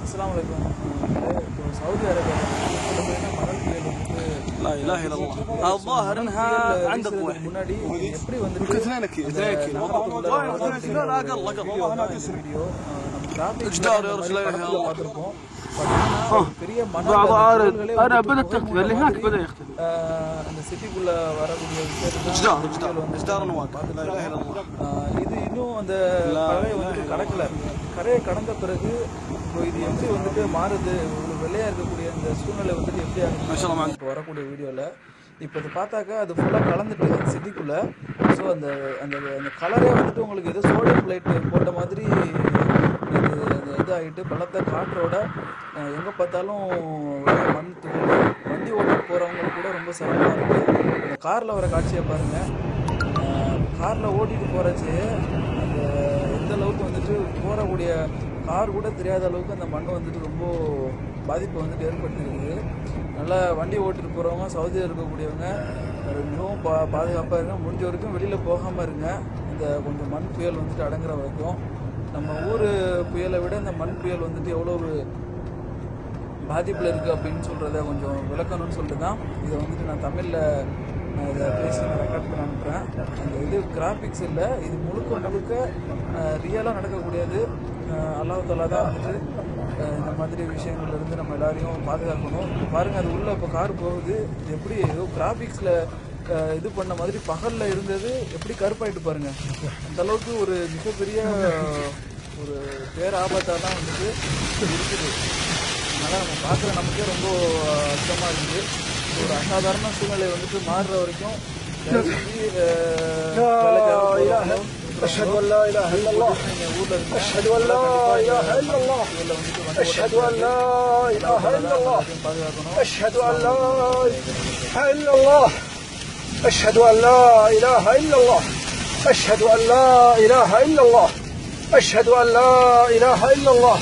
السلام عليكم. سعودي عربية لا اله الا الله. الظاهر انها عند الضوحي ممكن اثنين كيلو لا اقل والله انا تسرع جدار يا رجل بعض عارض انا بدات تختفي اللي هناك بدا يختفي அந்த சிட்டிக்குள்ள வரக்கூடிய جدار واقع لا اله الا الله. இது இன்னும் அந்த கரையை வந்து கடக்கல. கரையை கடந்த பிறகு இது எப்படி வந்துட்டு மாறுது, உங்களுக்கு வெள்ளையா இருக்கக்கூடிய அந்த சூழ்நிலை வந்துட்டு எப்படி ஆகுது வரக்கூடிய வீடியோவில் இப்போ இது பார்த்தாக்கா அது ஃபுல்லாக கலந்துட்டு சிட்டிக்குள்ள. ஸோ அந்த அந்த அந்த கலரே வந்துட்டு உங்களுக்கு ஏதோ சோடியம் லைட் போட்ட மாதிரி அந்த இதாகிட்டு பலத்த காற்றோட எங்கே பார்த்தாலும் மண் துகள். வண்டி ஓட்டிட்டு போகிறவங்களுக்கு கூட ரொம்ப சிரமமாக இருக்குது. அந்த காரில் வர காட்சியை பாருங்கள். காரில் ஓட்டிகிட்டு போகிறச்சு அந்த எந்த அளவுக்கு வந்துட்டு போகக்கூடிய கார் கூட தெரியாத அளவுக்கு அந்த மண் வந்துட்டு ரொம்ப பாதிப்பை வந்துட்டு ஏற்படுத்தியிருக்குது. நல்லா வண்டி ஓட்டிட்டு போகிறவங்க, சவுதியில் இருக்கக்கூடியவங்க மிகவும் பாதுகாப்பாக இருங்க. முடிஞ்ச வரைக்கும் வெளியில் போகாமல் இருங்க. இந்த கொஞ்சம் மண் புயல் வந்துட்டு அடங்குற வரைக்கும். நம்ம ஊர் புயலை விட இந்த மண் புயல் வந்துட்டு எவ்வளோ பாதிப்பில் இருக்குது அப்படின்னு சொல்கிறத கொஞ்சம் விளக்கணும்னு சொல்லிட்டு தான் இதை வந்துட்டு நான் தமிழில் இதை பேசி நான் ரெக்கார்ட் பண்ண அனுப்புகிறேன். அந்த இது கிராஃபிக்ஸ் இல்லை, இது முழுக்க ரியலாக நடக்கக்கூடியது. அல்லாஹ் தஆலா தான் வந்துட்டு இந்த மாதிரி விஷயங்கள்லேருந்து நம்ம எல்லாரையும் பாதுகாக்கணும். பாருங்கள், அது உள்ளே இப்போ கார் போகுது. இது எப்படி ஏதோ கிராஃபிக்ஸில் இது பண்ண மாதிரி பகலில் இருந்தது எப்படி கருப்பாயிட்டு பாருங்கள். அந்த அளவுக்கு ஒரு மிகப்பெரிய ஒரு பேராபத்தாக தான் வந்துட்டு இருக்குது. அதனால் நம்ம பார்க்குற நமக்கே ரொம்ப அச்சமாக இருக்குது. ஒரு அசாதாரண சூழ்நிலை வந்துட்டு மாறுற வரைக்கும் أشهد أن لا إله إلا الله أشهد أن لا إله إلا الله أشهد أن لا إله إلا الله أشهد أن لا إله إلا الله أشهد أن لا إله إلا الله أشهد أن لا إله إلا الله أشهد أن لا إله إلا الله